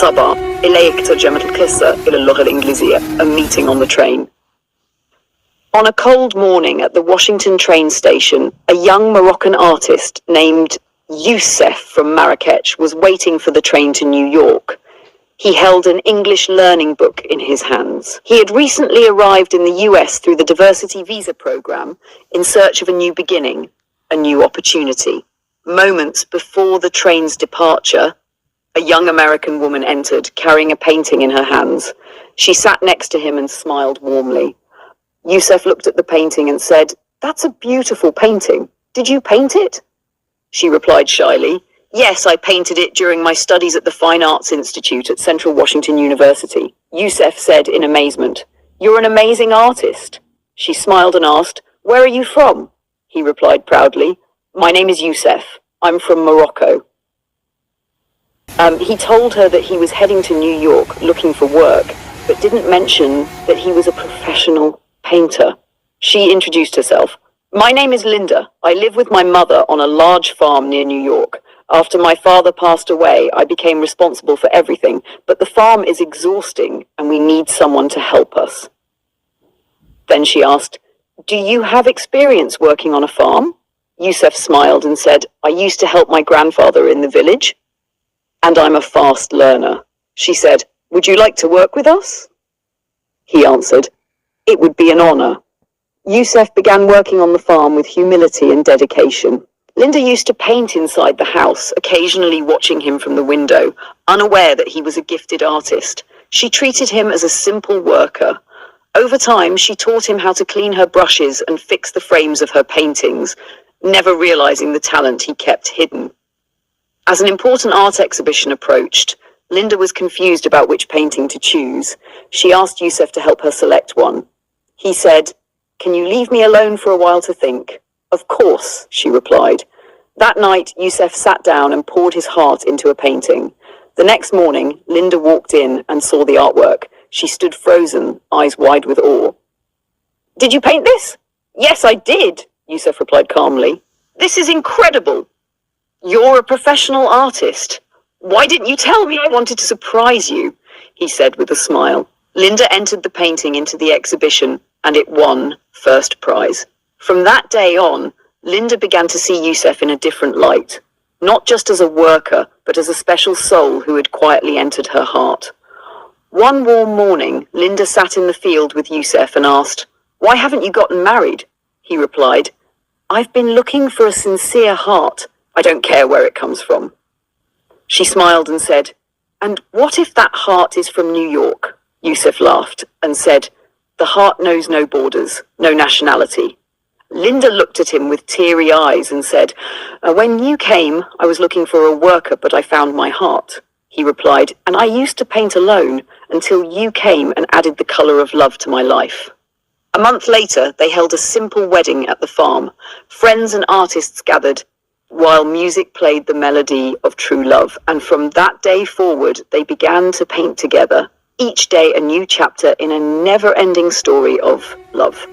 طبعا إلي ترجمة القصة إلى اللغة الإنجليزية. A meeting on the train. On a cold morning at the Washington train station, a young Moroccan artist named Youssef from Marrakech was waiting for the train to New York. He held an English learning book in his hands. He had recently arrived in the US through the diversity visa program in search of a new beginning, a new opportunity. Moments before the train's departure, a young American woman entered, carrying a painting in her hands. She sat next to him and smiled warmly. Youssef looked at the painting and said, "That's a beautiful painting. Did you paint it?" She replied shyly, "Yes, I painted it during my studies at the Fine Arts Institute at Central Washington University." Youssef said in amazement, "You're an amazing artist." She smiled and asked, "Where are you from?" He replied proudly, "My name is Youssef. I'm from Morocco." He told her that he was heading to New York looking for work, but didn't mention that he was a professional painter. She introduced herself. "My name is Linda. I live with my mother on a large farm near New York. After my father passed away, I became responsible for everything, but the farm is exhausting and we need someone to help us." Then she asked, "Do you have experience working on a farm?" Youssef smiled and said, "I used to help my grandfather in the village. And I'm a fast learner." She said, "Would you like to work with us?" He answered, "It would be an honor." Youssef began working on the farm with humility and dedication. Linda used to paint inside the house, occasionally watching him from the window, unaware that he was a gifted artist. She treated him as a simple worker. Over time, she taught him how to clean her brushes and fix the frames of her paintings, never realizing the talent he kept hidden. As an important art exhibition approached, Linda was confused about which painting to choose. She asked Youssef to help her select one. He said, "Can you leave me alone for a while to think?" "Of course," she replied. That night, Youssef sat down and poured his heart into a painting. The next morning, Linda walked in and saw the artwork. She stood frozen, eyes wide with awe. "Did you paint this?" "Yes, I did," Youssef replied calmly. "This is incredible. You're a professional artist. Why didn't you tell me? I wanted to surprise you," he said with a smile. Linda entered the painting into the exhibition, and it won first prize. From that day on, Linda began to see Youssef in a different light, not just as a worker, but as a special soul who had quietly entered her heart. One warm morning, Linda sat in the field with Youssef and asked, "Why haven't you gotten married?" He replied, "I've been looking for a sincere heart. I don't care where it comes from." She smiled and said, "And what if that heart is from New York?" Youssef laughed and said, "The heart knows no borders, no nationality." Linda looked at him with teary eyes and said, "When you came, I was looking for a worker, but I found my heart." He replied, "And I used to paint alone until you came and added the color of love to my life." A month later, they held a simple wedding at the farm. Friends and artists gathered, while music played the melody of true love. And from that day forward, they began to paint together, each day a new chapter in a never-ending story of love.